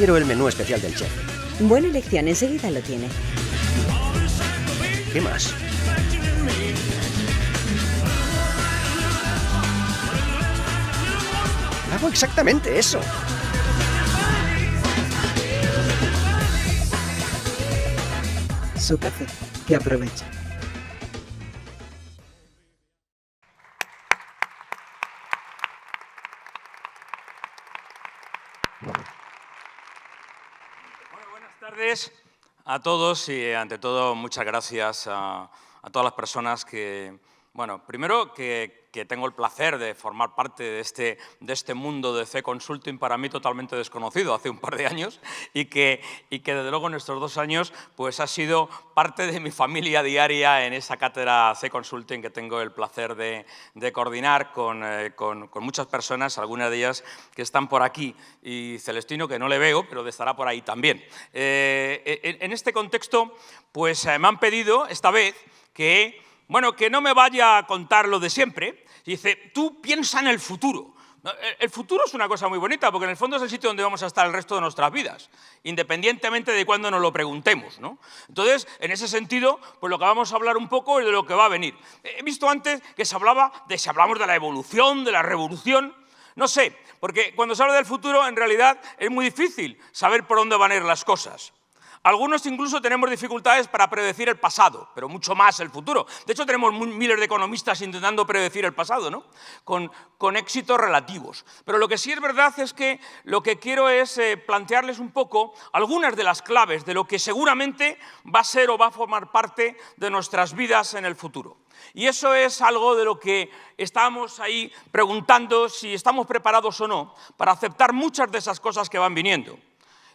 Quiero el menú especial del chef. Buena elección, enseguida lo tiene. ¿Qué más? Hago exactamente eso. Su café, que aproveche. Buenas tardes a todos y ante todo muchas gracias a todas las personas que, bueno, primero que tengo el placer de formar parte de este mundo de C-Consulting para mí totalmente desconocido hace un par de años y que desde luego en estos 2 años pues ha sido parte de mi familia diaria en esa cátedra C-Consulting que tengo el placer de coordinar con muchas personas, algunas de ellas que están por aquí y Celestino que no le veo pero estará por ahí también. En este contexto pues me han pedido esta vez que no me vaya a contar lo de siempre. Dice, tú piensa en el futuro. El futuro es una cosa muy bonita, porque en el fondo es el sitio donde vamos a estar el resto de nuestras vidas, independientemente de cuándo nos lo preguntemos, ¿no? Entonces, en ese sentido, pues lo que vamos a hablar un poco es de lo que va a venir. He visto antes que si hablamos de la evolución, de la revolución. No sé, porque cuando se habla del futuro, en realidad es muy difícil saber por dónde van a ir las cosas. Algunos incluso tenemos dificultades para predecir el pasado, pero mucho más el futuro. De hecho, tenemos miles de economistas intentando predecir el pasado, ¿no? Con éxitos relativos. Pero lo que sí es verdad es que lo que quiero es plantearles un poco algunas de las claves de lo que seguramente va a ser o va a formar parte de nuestras vidas en el futuro. Y eso es algo de lo que estamos ahí preguntando si estamos preparados o no para aceptar muchas de esas cosas que van viniendo.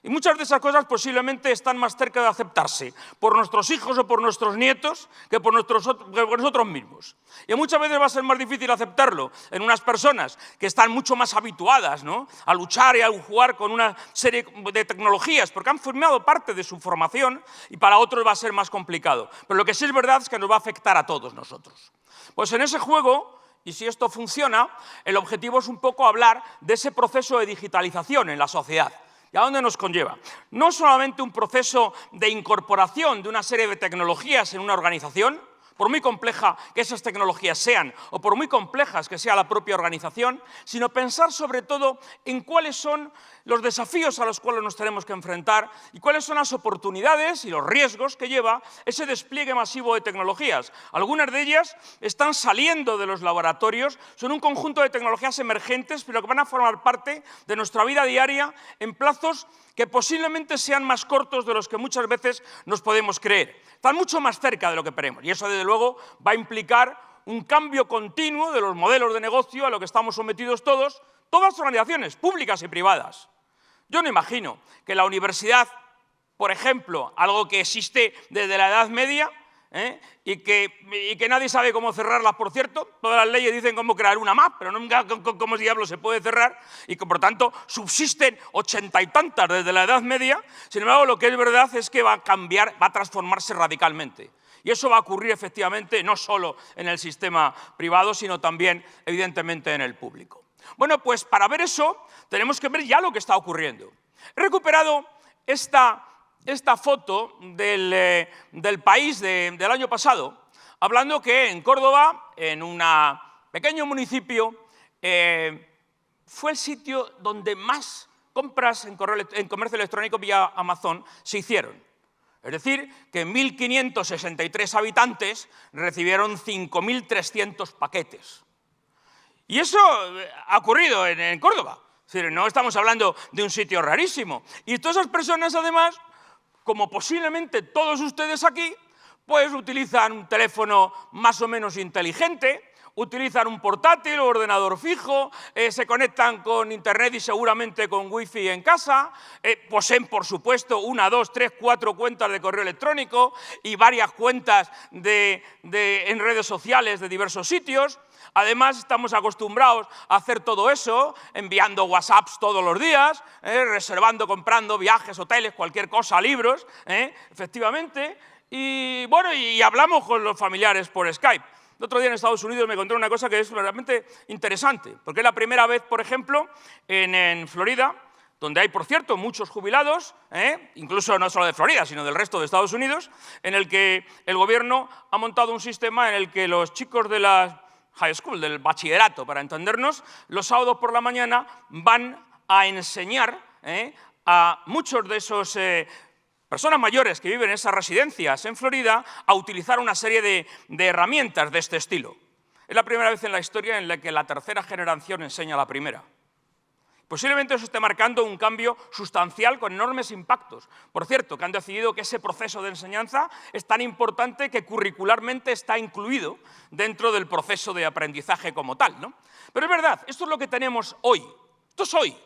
Y muchas de esas cosas posiblemente están más cerca de aceptarse por nuestros hijos o por nuestros nietos que por nosotros mismos. Y muchas veces va a ser más difícil aceptarlo en unas personas que están mucho más habituadas, ¿no?, a luchar y a jugar con una serie de tecnologías porque han formado parte de su formación y para otros va a ser más complicado. Pero lo que sí es verdad es que nos va a afectar a todos nosotros. Pues en ese juego, y si esto funciona, el objetivo es un poco hablar de ese proceso de digitalización en la sociedad. ¿Y a dónde nos conlleva? No solamente un proceso de incorporación de una serie de tecnologías en una organización, por muy compleja que esas tecnologías sean o por muy complejas que sea la propia organización, sino pensar sobre todo en cuáles son los desafíos a los cuales nos tenemos que enfrentar y cuáles son las oportunidades y los riesgos que lleva ese despliegue masivo de tecnologías. Algunas de ellas están saliendo de los laboratorios, son un conjunto de tecnologías emergentes, pero que van a formar parte de nuestra vida diaria en plazos que posiblemente sean más cortos de los que muchas veces nos podemos creer. Están mucho más cerca de lo que queremos y eso, desde luego, va a implicar un cambio continuo de los modelos de negocio a lo que estamos sometidos todas las organizaciones, públicas y privadas. Yo no imagino que la universidad, por ejemplo, algo que existe desde la Edad Media, y que nadie sabe cómo cerrarlas, por cierto. Todas las leyes dicen cómo crear una más, pero nunca cómo diablos se puede cerrar, y que por tanto subsisten 80 y tantas desde la Edad Media. Sin embargo, lo que es verdad es que va a cambiar, va a transformarse radicalmente. Y eso va a ocurrir efectivamente no solo en el sistema privado, sino también, evidentemente, en el público. Bueno, pues para ver eso tenemos que ver ya lo que está ocurriendo. He recuperado esta foto del País del año pasado, hablando que en Córdoba, en un pequeño municipio, fue el sitio donde más compras en comercio electrónico vía Amazon se hicieron. Es decir, que 1.563 habitantes recibieron 5.300 paquetes. Y eso ha ocurrido en Córdoba. Es decir, no estamos hablando de un sitio rarísimo. Y todas esas personas, además, como posiblemente todos ustedes aquí, pues utilizan un teléfono más o menos inteligente, utilizan un portátil o ordenador fijo, se conectan con internet y seguramente con wifi en casa, poseen, por supuesto, 1, 2, 3, 4 cuentas de correo electrónico y varias cuentas en redes sociales de diversos sitios. Además, estamos acostumbrados a hacer todo eso, enviando WhatsApps todos los días, reservando, comprando viajes, hoteles, cualquier cosa, libros, efectivamente. Y bueno, y hablamos con los familiares por Skype. El otro día en Estados Unidos me encontré una cosa que es realmente interesante, porque es la primera vez, por ejemplo, en Florida, donde hay, por cierto, muchos jubilados, incluso no solo de Florida, sino del resto de Estados Unidos, en el que el gobierno ha montado un sistema en el que los chicos de la high school, del bachillerato, para entendernos, los sábados por la mañana van a enseñar a muchos de esos personas mayores que viven en esas residencias en Florida a utilizar una serie de herramientas de este estilo. Es la primera vez en la historia en la que la tercera generación enseña a la primera. Posiblemente eso esté marcando un cambio sustancial con enormes impactos. Por cierto, que han decidido que ese proceso de enseñanza es tan importante que curricularmente está incluido dentro del proceso de aprendizaje como tal, ¿no? Pero es verdad, esto es lo que tenemos hoy. Esto es hoy.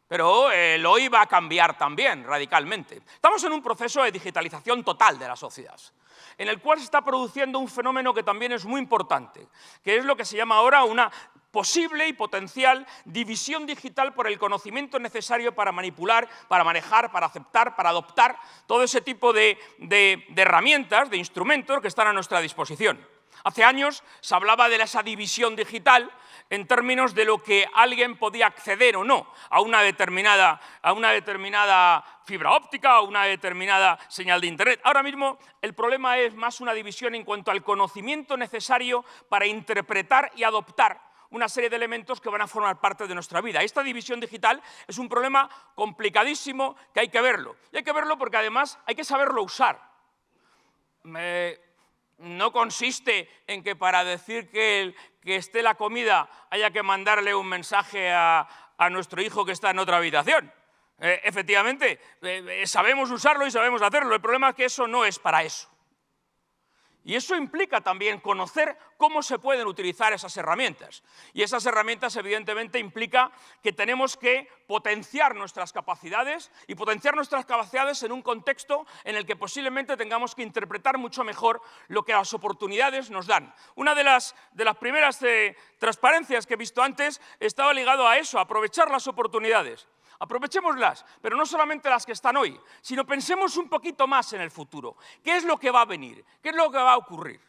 Pero el hoy va a cambiar también radicalmente. Estamos en un proceso de digitalización total de la sociedad, en el cual se está produciendo un fenómeno que también es muy importante, que es lo que se llama ahora una posible y potencial división digital por el conocimiento necesario para manipular, para manejar, para aceptar, para adoptar todo ese tipo de herramientas, de instrumentos que están a nuestra disposición. Hace años se hablaba de esa división digital en términos de lo que alguien podía acceder o no a una determinada fibra óptica o una determinada señal de Internet. Ahora mismo el problema es más una división en cuanto al conocimiento necesario para interpretar y adoptar una serie de elementos que van a formar parte de nuestra vida. Esta división digital es un problema complicadísimo que hay que verlo. Y hay que verlo porque además hay que saberlo usar. No consiste en que para decir que esté la comida haya que mandarle un mensaje a nuestro hijo que está en otra habitación. Efectivamente, sabemos usarlo y sabemos hacerlo. El problema es que eso no es para eso. Y eso implica también conocer cómo se pueden utilizar esas herramientas. Y esas herramientas, evidentemente, implica que tenemos que potenciar nuestras capacidades y potenciar nuestras capacidades en un contexto en el que posiblemente tengamos que interpretar mucho mejor lo que las oportunidades nos dan. Una de las primeras transparencias que he visto antes estaba ligado a eso, a aprovechar las oportunidades. Aprovechémoslas, pero no solamente las que están hoy, sino pensemos un poquito más en el futuro. ¿Qué es lo que va a venir? ¿Qué es lo que va a ocurrir?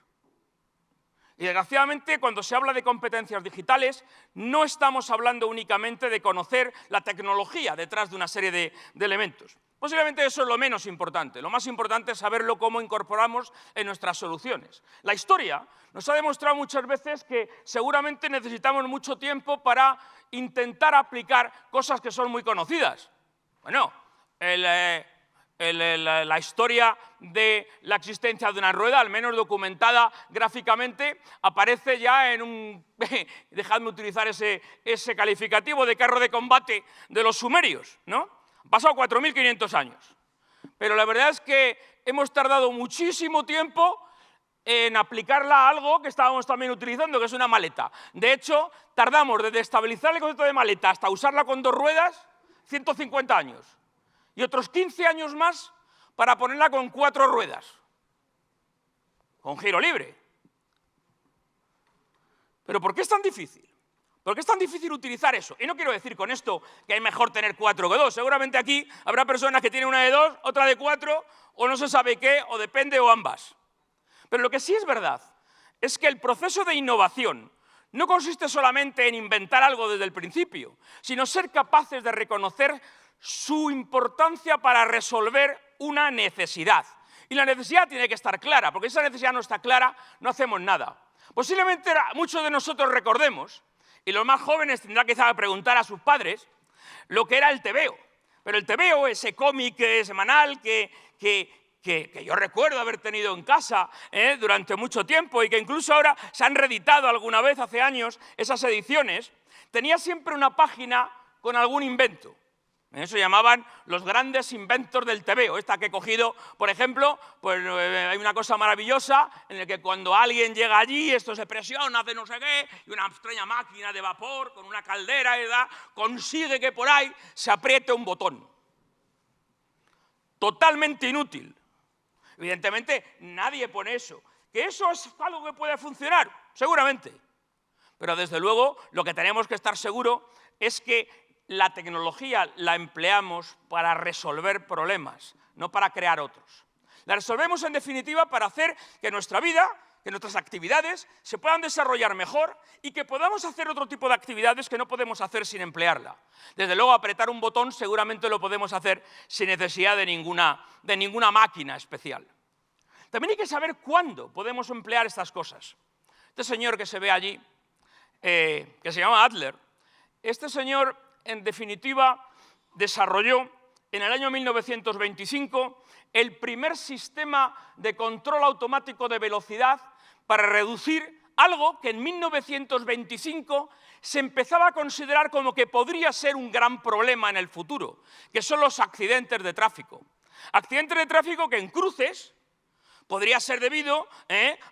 Y desgraciadamente, cuando se habla de competencias digitales, no estamos hablando únicamente de conocer la tecnología detrás de una serie de elementos. Posiblemente eso es lo menos importante. Lo más importante es saberlo cómo incorporamos en nuestras soluciones. La historia nos ha demostrado muchas veces que seguramente necesitamos mucho tiempo para intentar aplicar cosas que son muy conocidas. Bueno, la historia de la existencia de una rueda, al menos documentada gráficamente, aparece ya en un, dejadme utilizar ese calificativo de carro de combate de los sumerios, ¿no? Han pasado 4.500 años, pero la verdad es que hemos tardado muchísimo tiempo en aplicarla a algo que estábamos también utilizando, que es una maleta. De hecho, tardamos desde estabilizar el concepto de maleta hasta usarla con 2 ruedas, 150 años. Y otros 15 años más para ponerla con 4 ruedas, con giro libre. ¿Pero por qué es tan difícil? ¿Por qué es tan difícil utilizar eso? Y no quiero decir con esto que es mejor tener 4 que 2. Seguramente aquí habrá personas que tienen una de 2, otra de 4, o no se sabe qué, o depende, o ambas. Pero lo que sí es verdad es que el proceso de innovación no consiste solamente en inventar algo desde el principio, sino ser capaces de reconocer su importancia para resolver una necesidad. Y la necesidad tiene que estar clara, porque si esa necesidad no está clara, no hacemos nada. Posiblemente muchos de nosotros recordemos, y los más jóvenes tendrán que preguntar a sus padres, lo que era el TVO. Pero el TVO, ese cómic semanal que yo recuerdo haber tenido en casa durante mucho tiempo y que incluso ahora se han reeditado alguna vez hace años esas ediciones, tenía siempre una página con algún invento. Eso llamaban los grandes inventos del TVO. Esta que he cogido, por ejemplo, pues hay una cosa maravillosa en la que cuando alguien llega allí, esto se presiona, hace no sé qué, y una extraña máquina de vapor con una caldera, ¿verdad?, consigue que por ahí se apriete un botón. Totalmente inútil. Evidentemente, nadie pone eso. ¿Que eso es algo que puede funcionar? Seguramente. Pero desde luego, lo que tenemos que estar seguros es que la tecnología la empleamos para resolver problemas, no para crear otros. La resolvemos, en definitiva, para hacer que nuestra vida, que nuestras actividades se puedan desarrollar mejor y que podamos hacer otro tipo de actividades que no podemos hacer sin emplearla. Desde luego, apretar un botón seguramente lo podemos hacer sin necesidad de ninguna máquina especial. También hay que saber cuándo podemos emplear estas cosas. Este señor que se ve allí, que se llama Adler, este señor, en definitiva, desarrolló en el año 1925 el primer sistema de control automático de velocidad para reducir algo que en 1925 se empezaba a considerar como que podría ser un gran problema en el futuro, que son los accidentes de tráfico. Accidentes de tráfico que en cruces podría ser debido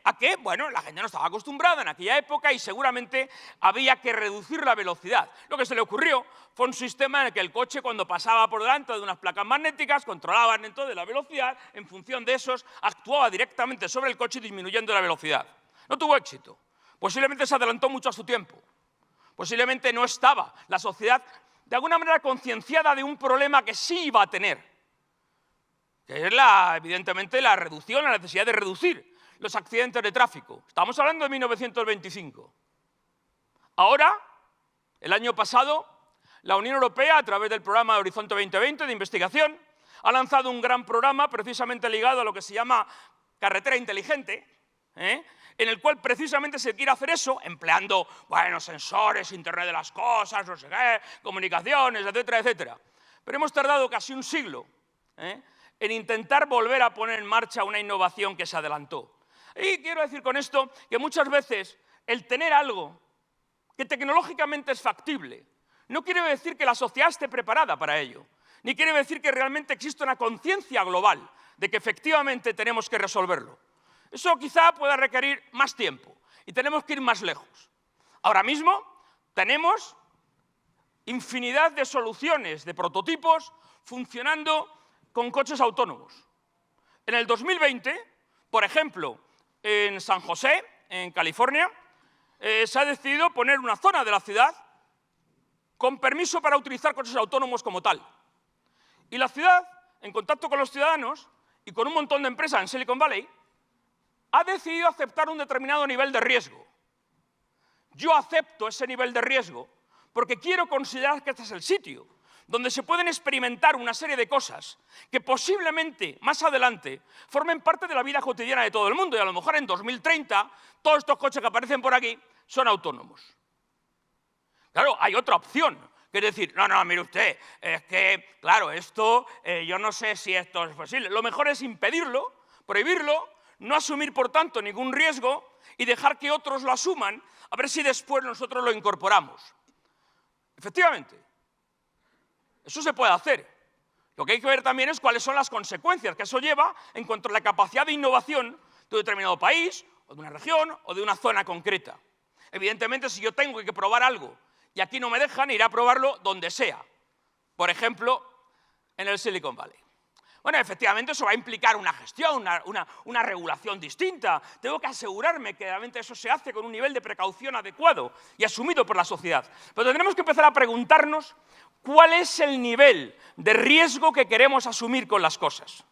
a que, bueno, la gente no estaba acostumbrada en aquella época y seguramente había que reducir la velocidad. Lo que se le ocurrió fue un sistema en el que el coche, cuando pasaba por delante de unas placas magnéticas, controlaban entonces la velocidad, en función de esos actuaba directamente sobre el coche disminuyendo la velocidad. No tuvo éxito. Posiblemente se adelantó mucho a su tiempo. Posiblemente no estaba la sociedad de alguna manera concienciada de un problema que sí iba a tener, que es evidentemente la reducción, la necesidad de reducir los accidentes de tráfico. Estamos hablando de 1925. Ahora, el año pasado, la Unión Europea, a través del programa Horizonte 2020 de investigación, ha lanzado un gran programa precisamente ligado a lo que se llama carretera inteligente, en el cual precisamente se quiere hacer eso, empleando, bueno, sensores, Internet de las cosas, no sé qué, comunicaciones, etcétera, etcétera. Pero hemos tardado casi un siglo en intentar volver a poner en marcha una innovación que se adelantó. Y quiero decir con esto que muchas veces el tener algo que tecnológicamente es factible no quiere decir que la sociedad esté preparada para ello, ni quiere decir que realmente exista una conciencia global de que efectivamente tenemos que resolverlo. Eso quizá pueda requerir más tiempo y tenemos que ir más lejos. Ahora mismo tenemos infinidad de soluciones, de prototipos funcionando con coches autónomos. En el 2020, por ejemplo, en San José, en California, se ha decidido poner una zona de la ciudad con permiso para utilizar coches autónomos como tal. Y la ciudad, en contacto con los ciudadanos y con un montón de empresas en Silicon Valley, ha decidido aceptar un determinado nivel de riesgo. Yo acepto ese nivel de riesgo porque quiero considerar que este es el sitio donde se pueden experimentar una serie de cosas que posiblemente más adelante formen parte de la vida cotidiana de todo el mundo y a lo mejor en 2030 todos estos coches que aparecen por aquí son autónomos. Claro, hay otra opción, que es decir, no, mire usted, es que, claro, esto, yo no sé si esto es posible. Lo mejor es impedirlo, prohibirlo, no asumir, por tanto, ningún riesgo y dejar que otros lo asuman, a ver si después nosotros lo incorporamos. Efectivamente, eso se puede hacer. Lo que hay que ver también es cuáles son las consecuencias que eso lleva en cuanto a la capacidad de innovación de un determinado país, o de una región, o de una zona concreta. Evidentemente, si yo tengo que probar algo y aquí no me dejan, iré a probarlo donde sea. Por ejemplo, en el Silicon Valley. Bueno, efectivamente eso va a implicar una gestión, una regulación distinta. Tengo que asegurarme que realmente eso se hace con un nivel de precaución adecuado y asumido por la sociedad. Pero tendremos que empezar a preguntarnos cuál es el nivel de riesgo que queremos asumir con las cosas.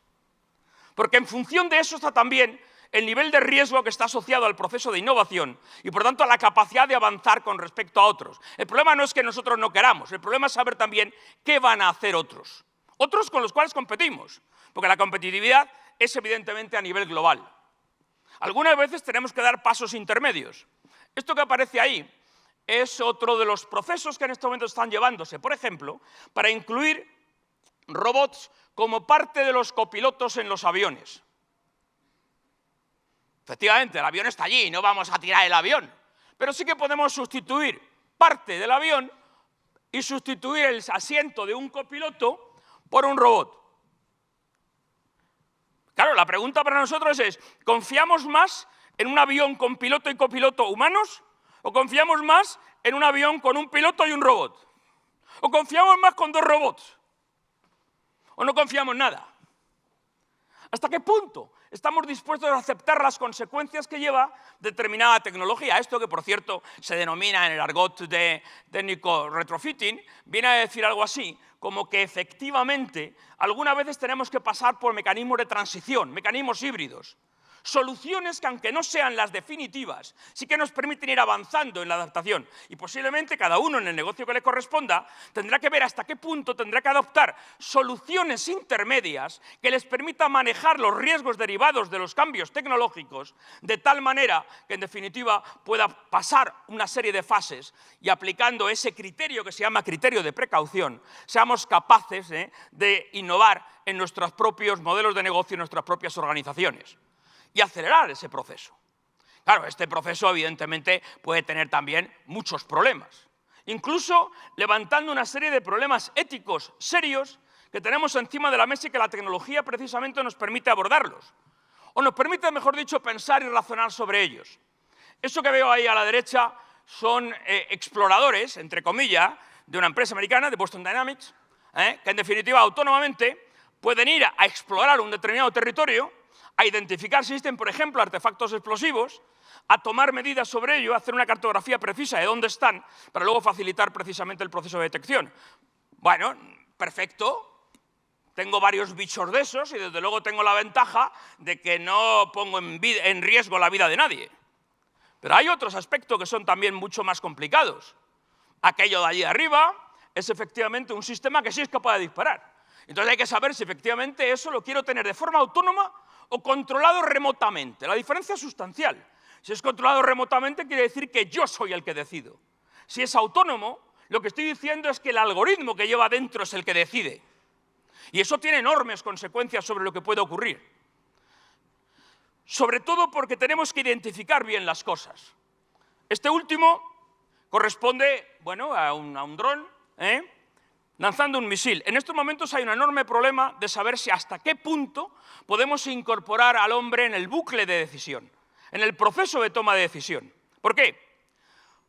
Porque en función de eso está también el nivel de riesgo que está asociado al proceso de innovación y, por tanto, a la capacidad de avanzar con respecto a otros. El problema no es que nosotros no queramos, el problema es saber también qué van a hacer otros. Otros con los cuales competimos, porque la competitividad es evidentemente a nivel global. Algunas veces tenemos que dar pasos intermedios. Esto que aparece ahí es otro de los procesos que en este momento están llevándose, por ejemplo, para incluir robots como parte de los copilotos en los aviones. Efectivamente, el avión está allí, no vamos a tirar el avión, pero sí que podemos sustituir parte del avión y sustituir el asiento de un copiloto por un robot. Claro, la pregunta para nosotros es, ¿confiamos más en un avión con piloto y copiloto humanos o confiamos más en un avión con un piloto y un robot? ¿O confiamos más con dos robots? ¿O no confiamos en nada? ¿Hasta qué punto estamos dispuestos a aceptar las consecuencias que lleva determinada tecnología? Esto que, por cierto, se denomina en el argot de técnico retrofitting, viene a decir algo así, como que efectivamente algunas veces tenemos que pasar por mecanismos de transición, mecanismos híbridos. Soluciones que, aunque no sean las definitivas, sí que nos permiten ir avanzando en la adaptación. Y posiblemente cada uno en el negocio que le corresponda tendrá que ver hasta qué punto tendrá que adoptar soluciones intermedias que les permitan manejar los riesgos derivados de los cambios tecnológicos de tal manera que, en definitiva, pueda pasar una serie de fases y, aplicando ese criterio que se llama criterio de precaución, seamos capaces de innovar en nuestros propios modelos de negocio, en nuestras propias organizaciones. Y acelerar ese proceso. Claro, este proceso evidentemente puede tener también muchos problemas, incluso levantando una serie de problemas éticos serios que tenemos encima de la mesa y que la tecnología precisamente nos permite abordarlos, o nos permite, mejor dicho, pensar y razonar sobre ellos. Eso que veo ahí a la derecha son exploradores, entre comillas, de una empresa americana, de Boston Dynamics, que en definitiva autónomamente pueden ir a explorar un determinado territorio, a identificar si existen, por ejemplo, artefactos explosivos, a tomar medidas sobre ello, a hacer una cartografía precisa de dónde están, para luego facilitar precisamente el proceso de detección. Bueno, perfecto, tengo varios bichos de esos y desde luego tengo la ventaja de que no pongo en riesgo la vida de nadie. Pero hay otros aspectos que son también mucho más complicados. Aquello de allí arriba es efectivamente un sistema que sí es capaz de disparar. Entonces hay que saber si efectivamente eso lo quiero tener de forma autónoma o controlado remotamente. La diferencia es sustancial. Si es controlado remotamente, quiere decir que yo soy el que decido. Si es autónomo, lo que estoy diciendo es que el algoritmo que lleva dentro es el que decide. Y eso tiene enormes consecuencias sobre lo que puede ocurrir. Sobre todo porque tenemos que identificar bien las cosas. Este último corresponde, bueno, a un dron, lanzando un misil. En estos momentos hay un enorme problema de saber si hasta qué punto podemos incorporar al hombre en el bucle de decisión, en el proceso de toma de decisión. ¿Por qué?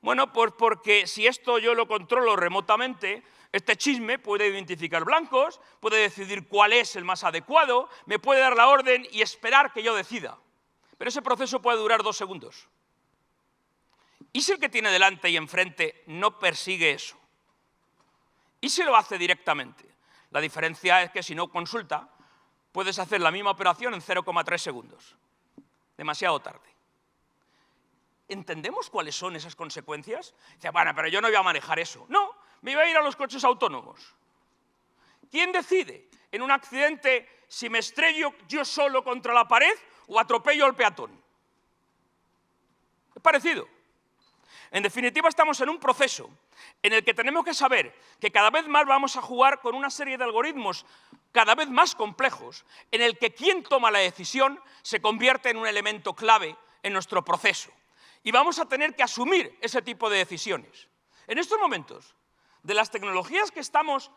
Bueno, pues porque si esto yo lo controlo remotamente, este chisme puede identificar blancos, puede decidir cuál es el más adecuado, me puede dar la orden y esperar que yo decida. Pero ese proceso puede durar 2 segundos. ¿Y si el que tiene delante y enfrente no persigue eso? ¿Y si lo hace directamente? La diferencia es que si no consulta, puedes hacer la misma operación en 0,3 segundos. Demasiado tarde. ¿Entendemos cuáles son esas consecuencias? Dice, bueno, pero yo no voy a manejar eso. No, me voy a ir a los coches autónomos. ¿Quién decide en un accidente si me estrello yo solo contra la pared o atropello al peatón? Es parecido. En definitiva, estamos en un proceso en el que tenemos que saber que cada vez más vamos a jugar con una serie de algoritmos cada vez más complejos, en el que quien toma la decisión se convierte en un elemento clave en nuestro proceso. Y vamos a tener que asumir ese tipo de decisiones. En estos momentos, de las tecnologías que estamos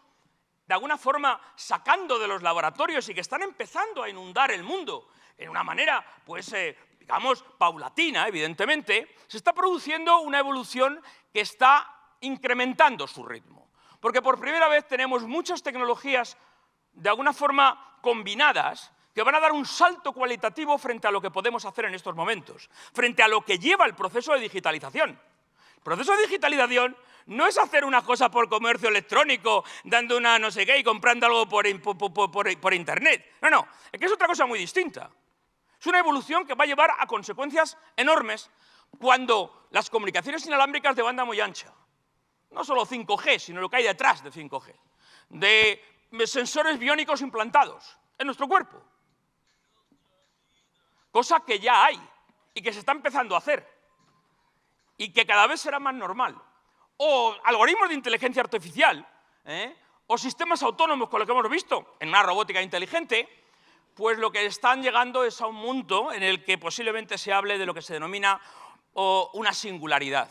de alguna forma sacando de los laboratorios y que están empezando a inundar el mundo en una manera, pues, digamos, paulatina, evidentemente, se está produciendo una evolución que está incrementando su ritmo. Porque por primera vez tenemos muchas tecnologías, de alguna forma, combinadas, que van a dar un salto cualitativo frente a lo que podemos hacer en estos momentos, frente a lo que lleva el proceso de digitalización. El proceso de digitalización no es hacer una cosa por comercio electrónico, dando una no sé qué y comprando algo por internet. No, no, es que es otra cosa muy distinta. Es una evolución que va a llevar a consecuencias enormes cuando las comunicaciones inalámbricas de banda muy ancha, no solo 5G, sino lo que hay detrás de 5G, de sensores biónicos implantados en nuestro cuerpo, cosa que ya hay y que se está empezando a hacer y que cada vez será más normal, o algoritmos de inteligencia artificial, o sistemas autónomos, con lo que hemos visto en una robótica inteligente, pues lo que están llegando es a un mundo en el que posiblemente se hable de lo que se denomina una singularidad,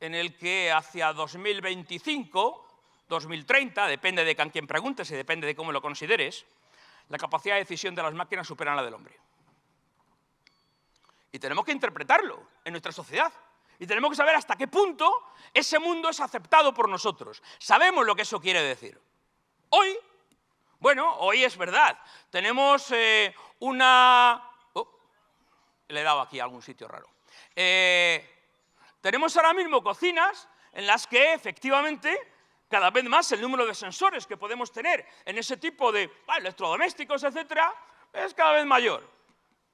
en el que hacia 2025, 2030, depende de quién preguntes y depende de cómo lo consideres, la capacidad de decisión de las máquinas supera la del hombre. Y tenemos que interpretarlo en nuestra sociedad. Y tenemos que saber hasta qué punto ese mundo es aceptado por nosotros. Sabemos lo que eso quiere decir. Hoy, bueno, hoy es verdad. Tenemos una... le he dado aquí a algún sitio raro. Tenemos ahora mismo cocinas en las que efectivamente cada vez más el número de sensores que podemos tener en ese tipo de electrodomésticos, etcétera, es cada vez mayor.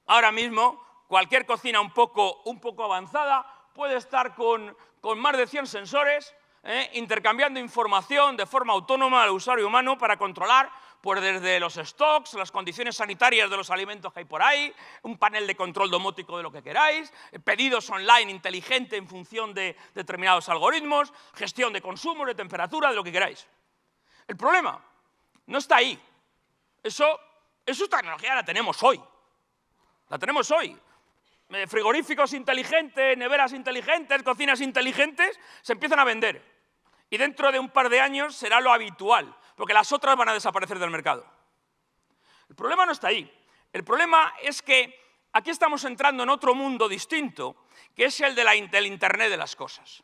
Ahora mismo cualquier cocina un poco avanzada puede estar con más de 100 sensores, intercambiando información de forma autónoma al usuario humano para controlar pues desde los stocks, las condiciones sanitarias de los alimentos que hay por ahí, un panel de control domótico de lo que queráis, pedidos online inteligentes en función de determinados algoritmos, gestión de consumo, de temperatura, de lo que queráis. El problema no está ahí. Esa tecnología la tenemos hoy. La tenemos hoy. Frigoríficos inteligentes, neveras inteligentes, cocinas inteligentes, se empiezan a vender. Y dentro de un par de años será lo habitual, porque las otras van a desaparecer del mercado. El problema no está ahí. El problema es que aquí estamos entrando en otro mundo distinto, que es el del Internet de las cosas.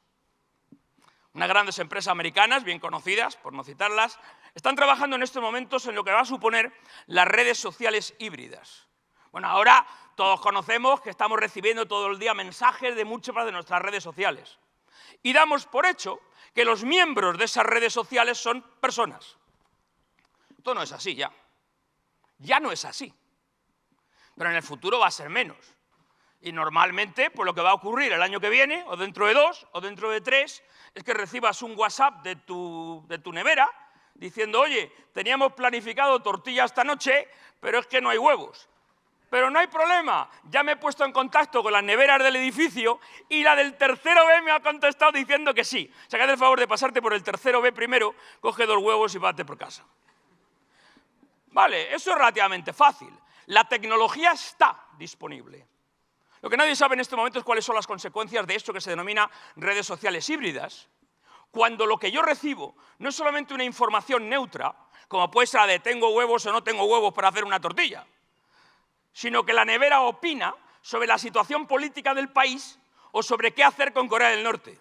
Unas grandes empresas americanas, bien conocidas, por no citarlas, están trabajando en estos momentos en lo que va a suponer las redes sociales híbridas. Bueno, ahora todos conocemos que estamos recibiendo todo el día mensajes de muchas de nuestras redes sociales. Y damos por hecho que los miembros de esas redes sociales son personas. Esto no es así ya. Ya no es así. Pero en el futuro va a ser menos. Y normalmente, pues lo que va a ocurrir el año que viene, o dentro de 2, o dentro de 3, es que recibas un WhatsApp de tu nevera diciendo, oye, teníamos planificado tortilla esta noche, pero es que no hay huevos. Pero no hay problema, ya me he puesto en contacto con las neveras del edificio y la del tercero B me ha contestado diciendo que sí. O sea, que haz el favor de pasarte por el tercero B primero, coge 2 huevos y vete por casa. Vale, eso es relativamente fácil. La tecnología está disponible. Lo que nadie sabe en este momento es cuáles son las consecuencias de esto que se denomina redes sociales híbridas, cuando lo que yo recibo no es solamente una información neutra, como puede ser la de tengo huevos o no tengo huevos para hacer una tortilla, sino que la nevera opina sobre la situación política del país o sobre qué hacer con Corea del Norte.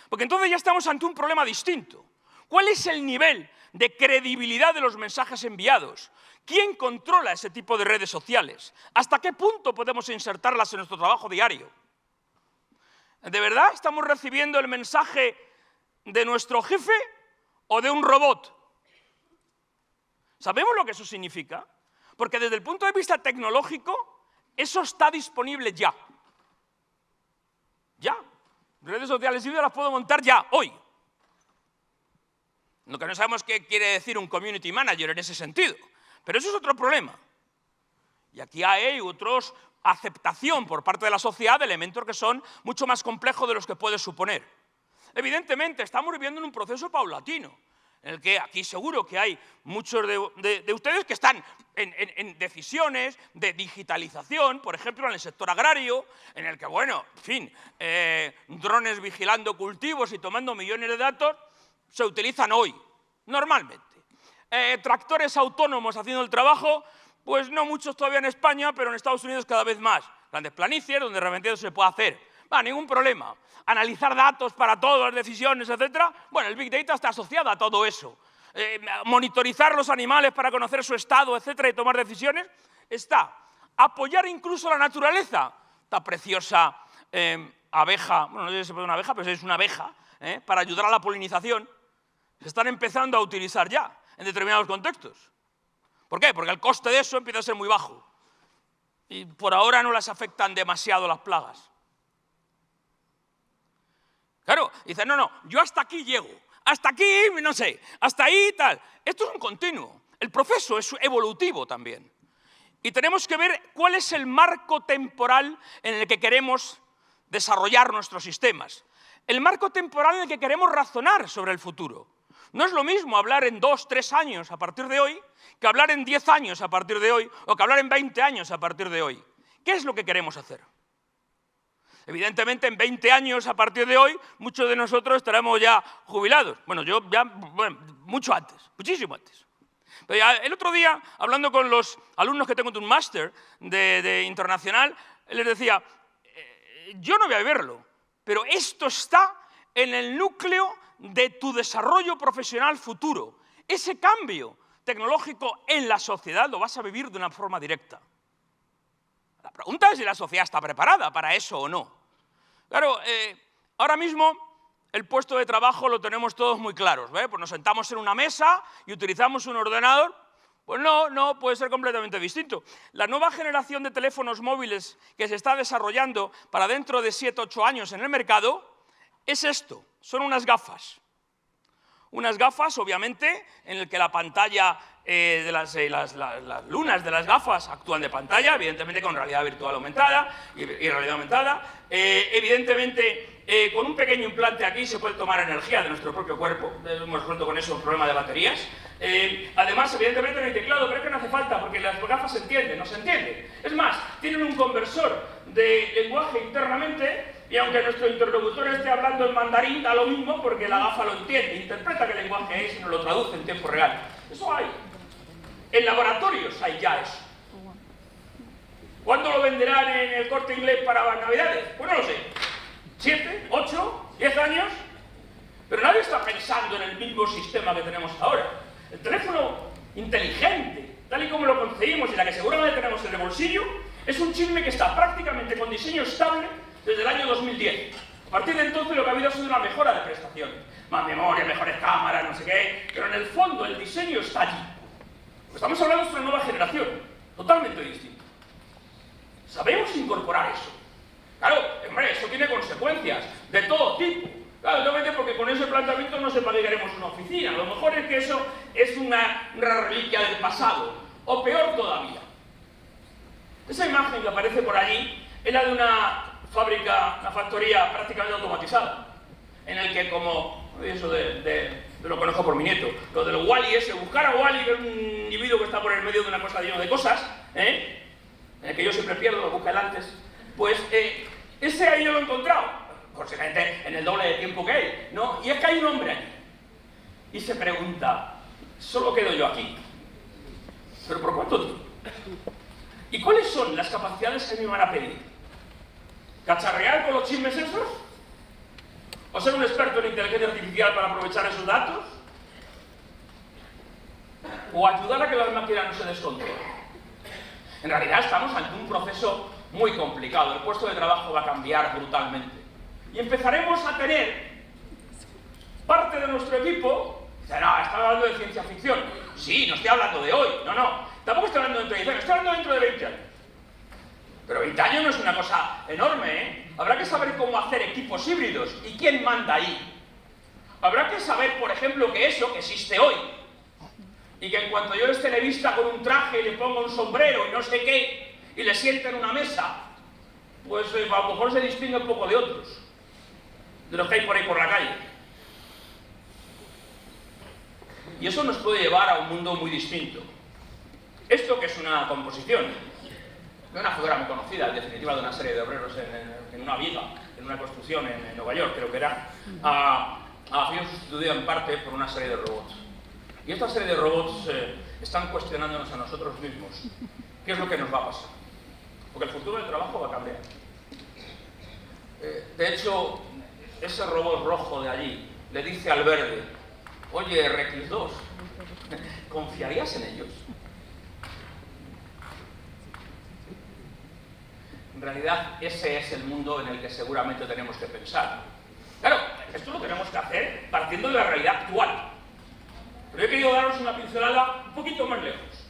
Porque entonces ya estamos ante un problema distinto. ¿Cuál es el nivel de credibilidad de los mensajes enviados? ¿Quién controla ese tipo de redes sociales? ¿Hasta qué punto podemos insertarlas en nuestro trabajo diario? ¿De verdad estamos recibiendo el mensaje de nuestro jefe o de un robot? ¿Sabemos lo que eso significa? Porque desde el punto de vista tecnológico, eso está disponible ya. Ya. Redes sociales híbridas las puedo montar ya, hoy. Lo que no sabemos qué quiere decir un community manager en ese sentido. Pero eso es otro problema. Y aquí hay otros aceptación por parte de la sociedad de elementos que son mucho más complejos de los que puede suponer. Evidentemente, estamos viviendo en un proceso paulatino, en el que aquí seguro que hay muchos de ustedes que están en decisiones de digitalización, por ejemplo, en el sector agrario, en el que, bueno, en fin, drones vigilando cultivos y tomando millones de datos, se utilizan hoy, normalmente. Tractores autónomos haciendo el trabajo, pues no muchos todavía en España, pero en Estados Unidos cada vez más. Grandes planicies, donde realmente eso se puede hacer. Ningún problema. Analizar datos para todas las decisiones, etcétera. Bueno, el Big Data está asociado a todo eso. Monitorizar los animales para conocer su estado, etcétera, y tomar decisiones, está. Apoyar incluso la naturaleza. Esta preciosa abeja, bueno, no sé si se puede una abeja, pero es una abeja, para ayudar a la polinización. Se están empezando a utilizar ya, en determinados contextos. ¿Por qué? Porque el coste de eso empieza a ser muy bajo. Y por ahora no les afectan demasiado las plagas. Claro, dicen, no, yo hasta aquí llego, hasta aquí, no sé, hasta ahí tal. Esto es un continuo, el proceso es evolutivo también. Y tenemos que ver cuál es el marco temporal en el que queremos desarrollar nuestros sistemas. El marco temporal en el que queremos razonar sobre el futuro. No es lo mismo hablar en 2, 3 años a partir de hoy, que hablar en 10 años a partir de hoy, o que hablar en 20 años a partir de hoy. ¿Qué es lo que queremos hacer? Evidentemente, en 20 años a partir de hoy, muchos de nosotros estaremos ya jubilados. Bueno, yo ya, mucho antes, muchísimo antes. Pero ya, el otro día, hablando con los alumnos que tengo de un máster de internacional, les decía, yo no voy a verlo, pero esto está en el núcleo de tu desarrollo profesional futuro. Ese cambio tecnológico en la sociedad lo vas a vivir de una forma directa. La pregunta es si la sociedad está preparada para eso o no. Claro, ahora mismo el puesto de trabajo lo tenemos todos muy claros, ¿ve? Pues nos sentamos en una mesa y utilizamos un ordenador Pues no, puede ser completamente distinto. La nueva generación de teléfonos móviles que se está desarrollando para dentro de 7 o 8 años en el mercado es esto, son unas gafas. Unas gafas, obviamente, en el que la pantalla de las lunas de las gafas actúan de pantalla, evidentemente con realidad virtual aumentada y realidad aumentada. Evidentemente, con un pequeño implante aquí se puede tomar energía de nuestro propio cuerpo. Hemos resuelto con eso un problema de baterías. Además, evidentemente, no hay teclado, pero es que no hace falta porque las gafas se entienden, no se entienden. Es más, tienen un conversor de lenguaje internamente. Y aunque nuestro interlocutor esté hablando en mandarín, da lo mismo porque la gafa lo entiende, interpreta qué lenguaje es y nos lo traduce en tiempo real. Eso hay. En laboratorios hay ya eso. ¿Cuándo lo venderán en el Corte Inglés para Navidades? Pues no lo sé. ¿7, 8, 10 años? Pero nadie está pensando en el mismo sistema que tenemos ahora. El teléfono inteligente, tal y como lo concebimos y la que seguramente tenemos en el bolsillo, es un chisme que está prácticamente con diseño estable desde el año 2010. A partir de entonces lo que ha habido ha sido una mejora de prestaciones. Más memoria, mejores cámaras, no sé qué. Pero en el fondo el diseño está allí. Estamos hablando de una nueva generación, totalmente distinta. Sabemos incorporar eso. Claro, hombre, eso tiene consecuencias de todo tipo. Claro, obviamente porque con ese planteamiento no se para que queremos una oficina. A lo mejor es que eso es una reliquia del pasado. O peor todavía. Esa imagen que aparece por allí es la de una fábrica, una factoría prácticamente automatizada, en el que como, eso lo conozco por mi nieto, lo del Wall-E ese, buscar a Wall-E, que es un individuo que está por el medio de una cosa llena de cosas, en el que yo siempre pierdo, lo busca él antes, pues ese ahí yo lo he encontrado, posiblemente en el doble de tiempo que él, ¿no? Y es que hay un hombre allí, y se pregunta, solo quedo yo aquí, ¿pero por cuánto tiempo? ¿Y cuáles son las capacidades que me van a pedir? ¿Cacharrear con los chismes esos? ¿O ser un experto en inteligencia artificial para aprovechar esos datos? ¿O ayudar a que las máquinas no se descontrolen? En realidad estamos ante un proceso muy complicado. El puesto de trabajo va a cambiar brutalmente. Y empezaremos a tener parte de nuestro equipo. Dice, no, está hablando de ciencia ficción. Sí, no estoy hablando de hoy. No. Tampoco estoy hablando dentro de 10 años. Estoy hablando dentro de 20 años. Pero 20 años no es una cosa enorme, ¿eh? Habrá que saber cómo hacer equipos híbridos y quién manda ahí. Habrá que saber, por ejemplo, que eso que existe hoy y que en cuanto yo esté vista con un traje y le ponga un sombrero y no sé qué y le siente en una mesa, pues a lo mejor se distingue un poco de otros, de los que hay por ahí por la calle. Y eso nos puede llevar a un mundo muy distinto. Esto que es una composición, de una figura muy conocida, en definitiva, de una serie de obreros en una viga, en una construcción en Nueva York, creo que era, ha sido sustituida en parte por una serie de robots. Y esta serie de robots están cuestionándonos a nosotros mismos qué es lo que nos va a pasar. Porque el futuro del trabajo va a cambiar. De hecho, ese robot rojo de allí le dice al verde, oye, RX2, ¿confiarías en ellos? En realidad, ese es el mundo en el que seguramente tenemos que pensar. Claro, esto lo tenemos que hacer partiendo de la realidad actual. Pero yo he querido daros una pincelada un poquito más lejos,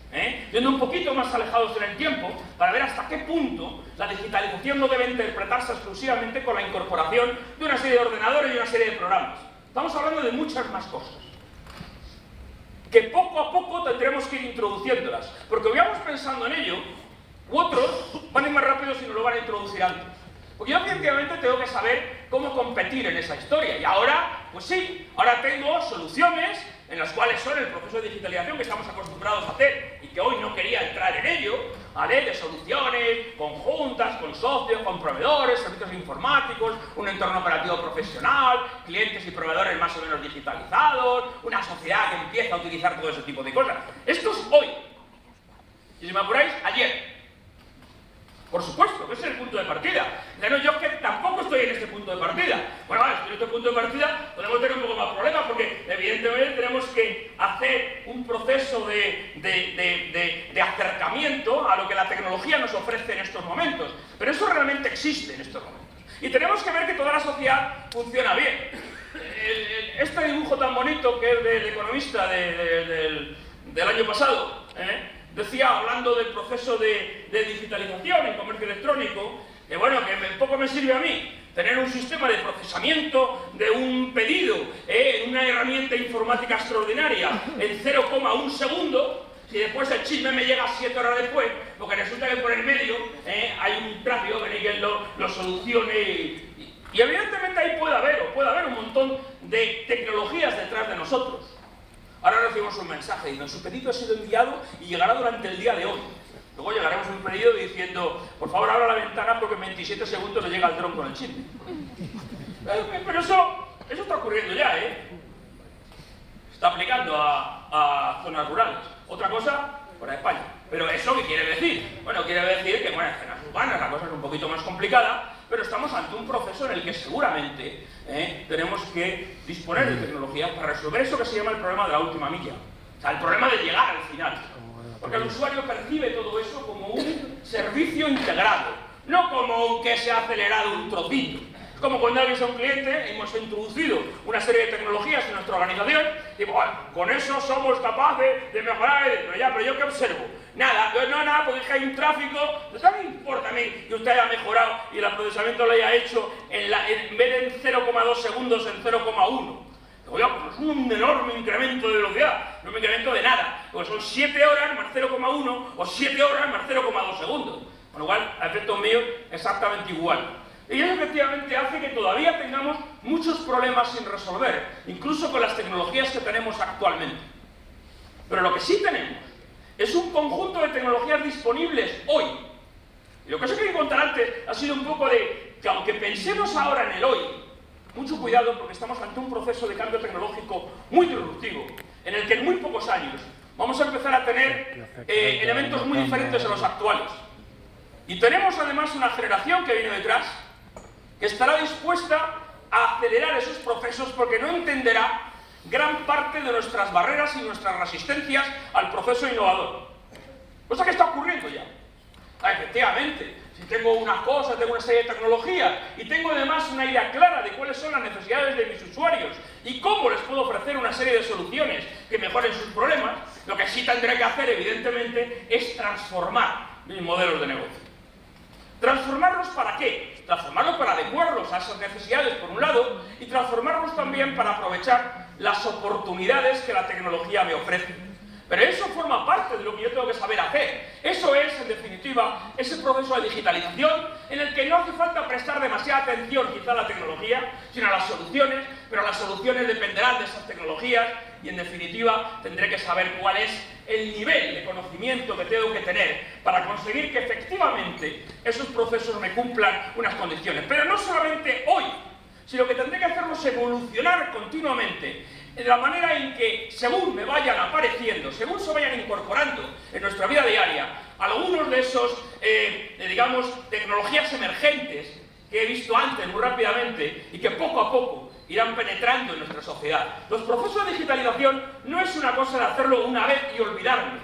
yendo un poquito más alejados en el tiempo, para ver hasta qué punto la digitalización no debe interpretarse exclusivamente con la incorporación de una serie de ordenadores y una serie de programas. Estamos hablando de muchas más cosas, que poco a poco tendremos que ir introduciéndolas, porque vayamos pensando en ello, u otros van a ir más rápido si nos lo van a introducir antes. Porque yo efectivamente tengo que saber cómo competir en esa historia. Y ahora, pues sí, ahora tengo soluciones en las cuales son el proceso de digitalización que estamos acostumbrados a hacer y que hoy no quería entrar en ello, ¿vale? De soluciones conjuntas, con socios, con proveedores, servicios informáticos, un entorno operativo profesional, clientes y proveedores más o menos digitalizados, una sociedad que empieza a utilizar todo ese tipo de cosas. Esto es hoy. Y si me apuráis, ayer. Por supuesto, ese es el punto de partida. Pero yo es que tampoco estoy en este punto de partida. Bueno, vale, estoy en este punto de partida, podemos tener un poco más problemas porque evidentemente tenemos que hacer un proceso de acercamiento a lo que la tecnología nos ofrece en estos momentos. Pero eso realmente existe en estos momentos. Y tenemos que ver que toda la sociedad funciona bien. Este dibujo tan bonito que es del economista del año pasado, decía, hablando del proceso de digitalización en comercio electrónico, que bueno, que poco me sirve a mí tener un sistema de procesamiento de un pedido en una herramienta informática extraordinaria en 0,1 segundo, si después el chisme me llega 7 horas después, porque resulta que por el medio hay un tráfico que alguien lo solucione y evidentemente ahí puede haber un montón de tecnologías detrás de nosotros. Ahora recibimos un mensaje diciendo: su pedido ha sido enviado y llegará durante el día de hoy. Luego llegaremos a un pedido diciendo: por favor, abra la ventana porque en 27 segundos le llega el dron con el chisme. Pero eso está ocurriendo ya, Se está aplicando a zonas rurales. Otra cosa, fuera de España. Pero ¿eso qué quiere decir? Bueno, quiere decir que, bueno, en zonas urbanas la cosa es un poquito más complicada, pero estamos ante un proceso en el que seguramente tenemos que disponer de tecnologías para resolver eso que se llama el problema de la última milla. O sea, el problema de llegar al final. Porque el usuario percibe todo eso como un servicio integrado, no como que se ha acelerado un trocito. Es como cuando alguien es un cliente, hemos introducido una serie de tecnologías en nuestra organización y bueno, con eso somos capaces de mejorar. Pero yo ¿qué observo? Nada, porque es que hay un tráfico. ¿No me importa a mí que usted haya mejorado y el procesamiento lo haya hecho en vez de en 0,2 segundos en 0,1? Oiga, pues es un enorme incremento de velocidad, no un incremento de nada, porque son 7 horas más 0,1 o 7 horas más 0,2 segundos. Con lo cual, a efectos míos, exactamente igual. Y eso efectivamente hace que todavía tengamos muchos problemas sin resolver, incluso con las tecnologías que tenemos actualmente. Pero lo que sí tenemos es un conjunto de tecnologías disponibles hoy. Y lo que os he querido contar antes ha sido un poco de que aunque pensemos ahora en el hoy, mucho cuidado porque estamos ante un proceso de cambio tecnológico muy disruptivo, en el que en muy pocos años vamos a empezar a tener elementos muy diferentes a los actuales. Y tenemos además una generación que viene detrás, que estará dispuesta a acelerar esos procesos porque no entenderá gran parte de nuestras barreras y nuestras resistencias al proceso innovador. Cosa que está ocurriendo ya. Efectivamente, si tengo una cosa, tengo una serie de tecnologías y tengo además una idea clara de cuáles son las necesidades de mis usuarios y cómo les puedo ofrecer una serie de soluciones que mejoren sus problemas, lo que sí tendré que hacer, evidentemente, es transformar mis modelos de negocio. ¿Transformarlos para qué? Transformarlos para adecuarlos a esas necesidades, por un lado, y transformarlos también para aprovechar las oportunidades que la tecnología me ofrece. Pero eso forma parte de lo que yo tengo que saber hacer. Eso es, en definitiva, ese proceso de digitalización en el que no hace falta prestar demasiada atención quizá a la tecnología, sino a las soluciones, pero las soluciones dependerán de esas tecnologías y, en definitiva, tendré que saber cuál es el nivel de conocimiento que tengo que tener para conseguir que efectivamente esos procesos me cumplan unas condiciones. Pero no solamente hoy, sino que tendré que hacerlos evolucionar continuamente de la manera en que, según me vayan apareciendo, según se vayan incorporando en nuestra vida diaria, algunos de esos, digamos, tecnologías emergentes que he visto antes muy rápidamente y que poco a poco irán penetrando en nuestra sociedad. Los procesos de digitalización no es una cosa de hacerlo una vez y olvidarme.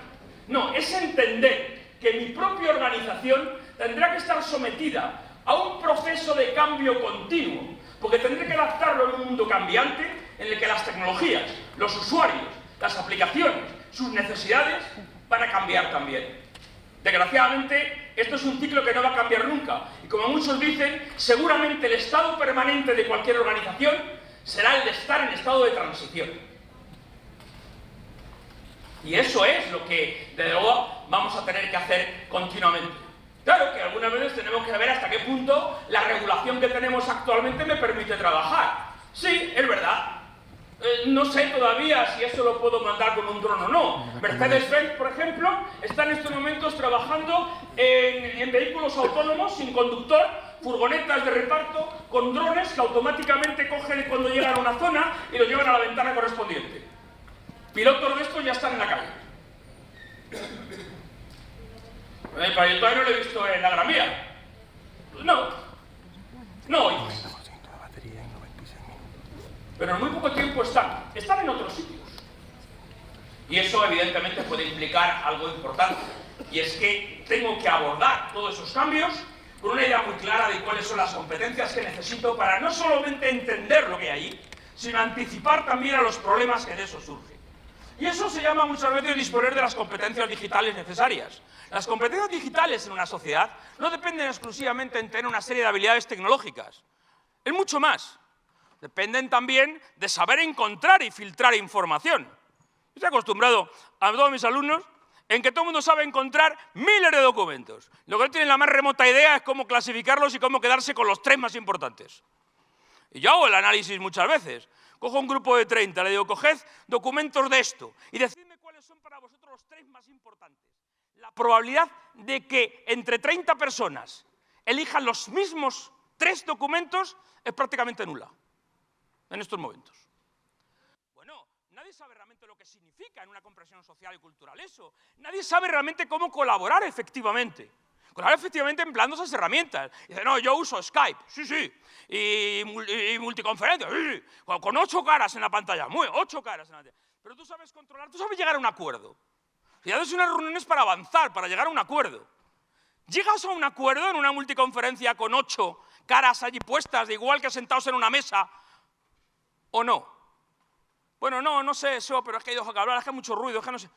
No, es entender que mi propia organización tendrá que estar sometida a un proceso de cambio continuo, porque tendré que adaptarlo en un mundo cambiante en el que las tecnologías, los usuarios, las aplicaciones, sus necesidades van a cambiar también. Desgraciadamente, esto es un ciclo que no va a cambiar nunca y, como muchos dicen, seguramente el estado permanente de cualquier organización será el de estar en estado de transición. Y eso es lo que, desde luego, vamos a tener que hacer continuamente. Claro que algunas veces tenemos que ver hasta qué punto la regulación que tenemos actualmente me permite trabajar. Sí, es verdad. No sé todavía si eso lo puedo mandar con un dron o no. Mercedes-Benz, por ejemplo, está en estos momentos trabajando en vehículos autónomos sin conductor, furgonetas de reparto con drones que automáticamente cogen cuando llegan a una zona y los llevan a la ventana correspondiente. Pilotos de estos ya están en la calle. Pero yo todavía no lo he visto en la Gran Vía. No oyes. Pero en muy poco tiempo están en otros sitios. Y eso evidentemente puede implicar algo importante. Y es que tengo que abordar todos esos cambios con una idea muy clara de cuáles son las competencias que necesito para no solamente entender lo que hay ahí, sino anticipar también a los problemas que de eso surgen. Y eso se llama muchas veces disponer de las competencias digitales necesarias. Las competencias digitales en una sociedad no dependen exclusivamente en tener una serie de habilidades tecnológicas. Es mucho más. Dependen también de saber encontrar y filtrar información. Yo estoy acostumbrado a todos mis alumnos en que todo el mundo sabe encontrar miles de documentos. Lo que no tienen la más remota idea es cómo clasificarlos y cómo quedarse con los 3 más importantes. Y yo hago el análisis muchas veces. Cojo un grupo de 30, le digo, coged documentos de esto y decidme cuáles son para vosotros los 3 más importantes. La probabilidad de que entre 30 personas elijan los mismos 3 documentos es prácticamente nula en estos momentos. Bueno, nadie sabe realmente lo que significa en una comprensión social y cultural eso. Nadie sabe realmente cómo colaborar efectivamente. Colaborar efectivamente empleando esas herramientas. Dice, no, yo uso Skype, sí, y multiconferencia, sí, con 8 caras en la pantalla, 8 caras en la pantalla. Pero tú sabes controlar, tú sabes llegar a un acuerdo. Y haces unas reuniones para avanzar, para llegar a un acuerdo. ¿Llegas a un acuerdo en una multiconferencia con 8 caras allí puestas, de igual que sentados en una mesa, o no? Bueno, no sé eso, pero es que hay que hablar, es que hay mucho ruido, es que no sé.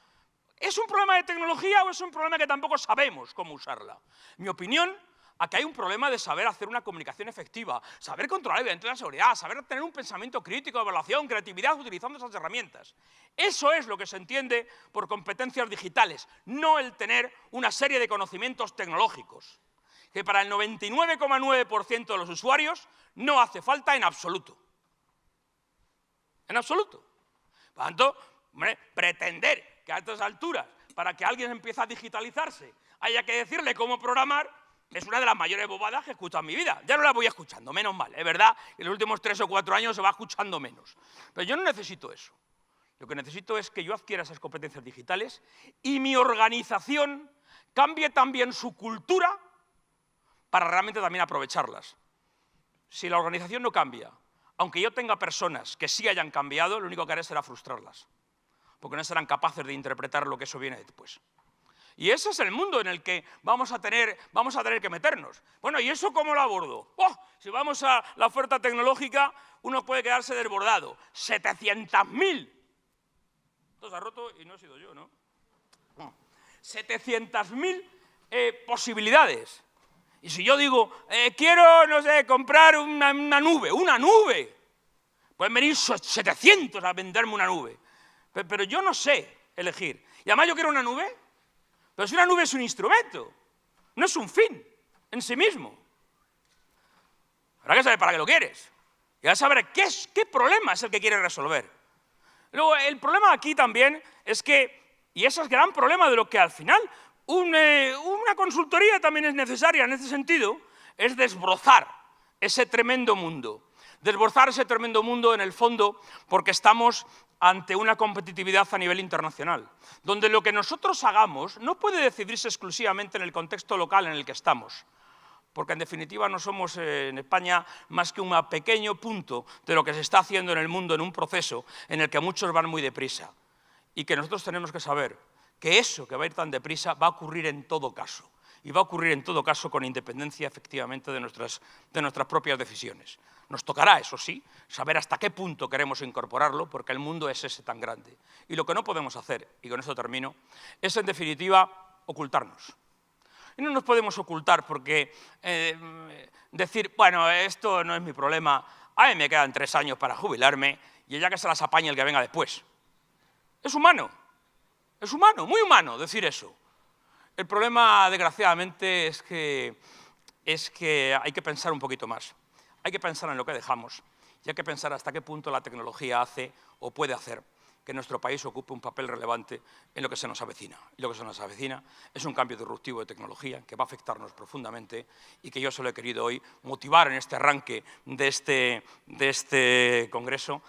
¿Es un problema de tecnología o es un problema que tampoco sabemos cómo usarla? En mi opinión, aquí hay un problema de saber hacer una comunicación efectiva, saber controlar evidentemente la seguridad, saber tener un pensamiento crítico, evaluación, creatividad utilizando esas herramientas. Eso es lo que se entiende por competencias digitales, no el tener una serie de conocimientos tecnológicos, que para el 99,9% de los usuarios no hace falta en absoluto. En absoluto. Por lo tanto, hombre, pretender que a estas alturas, para que alguien empiece a digitalizarse, haya que decirle cómo programar, es una de las mayores bobadas que he escuchado en mi vida. Ya no la voy escuchando, menos mal. Es verdad que en los últimos 3 o 4 años se va escuchando menos. Pero yo no necesito eso. Lo que necesito es que yo adquiera esas competencias digitales y mi organización cambie también su cultura para realmente también aprovecharlas. Si la organización no cambia, aunque yo tenga personas que sí hayan cambiado, lo único que haré será frustrarlas, porque no serán capaces de interpretar lo que eso viene después. Y ese es el mundo en el que vamos a tener que meternos. Bueno, ¿y eso cómo lo abordo? Si vamos a la oferta tecnológica, uno puede quedarse desbordado. 700.000. Esto se ha roto y no he sido yo, ¿no? 700.000 posibilidades. Y si yo digo, quiero, no sé, comprar una nube, pueden venir 700 a venderme una nube. Pero yo no sé elegir. Y además yo quiero una nube, pero si una nube es un instrumento, no es un fin en sí mismo. Habrá que saber para qué lo quieres. Y hay que saber qué problema es el que quieres resolver. Luego, el problema aquí también es que, y ese es el gran problema de lo que al final una consultoría también es necesaria en este sentido, es desbrozar ese tremendo mundo. Desbrozar ese tremendo mundo en el fondo porque estamos ante una competitividad a nivel internacional, donde lo que nosotros hagamos no puede decidirse exclusivamente en el contexto local en el que estamos, porque en definitiva no somos en España más que un pequeño punto de lo que se está haciendo en el mundo en un proceso en el que muchos van muy deprisa y que nosotros tenemos que saber que eso que va a ir tan deprisa va a ocurrir en todo caso. Y va a ocurrir en todo caso con independencia efectivamente de nuestras propias decisiones. Nos tocará, eso sí, saber hasta qué punto queremos incorporarlo, porque el mundo es ese tan grande. Y lo que no podemos hacer, y con esto termino, es en definitiva ocultarnos. Y no nos podemos ocultar porque decir, bueno, esto no es mi problema, a mí me quedan 3 años para jubilarme y ya que se las apañe el que venga después. Es humano, muy humano decir eso. El problema, desgraciadamente, es que hay que pensar un poquito más. Hay que pensar en lo que dejamos y hay que pensar hasta qué punto la tecnología hace o puede hacer que nuestro país ocupe un papel relevante en lo que se nos avecina. Y lo que se nos avecina es un cambio disruptivo de tecnología que va a afectarnos profundamente y que yo solo he querido hoy motivar en este arranque de este congreso,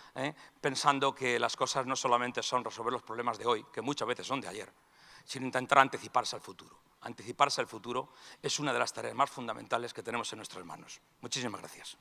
pensando que las cosas no solamente son resolver los problemas de hoy, que muchas veces son de ayer, sino intentar anticiparse al futuro. Anticiparse al futuro es una de las tareas más fundamentales que tenemos en nuestras manos. Muchísimas gracias.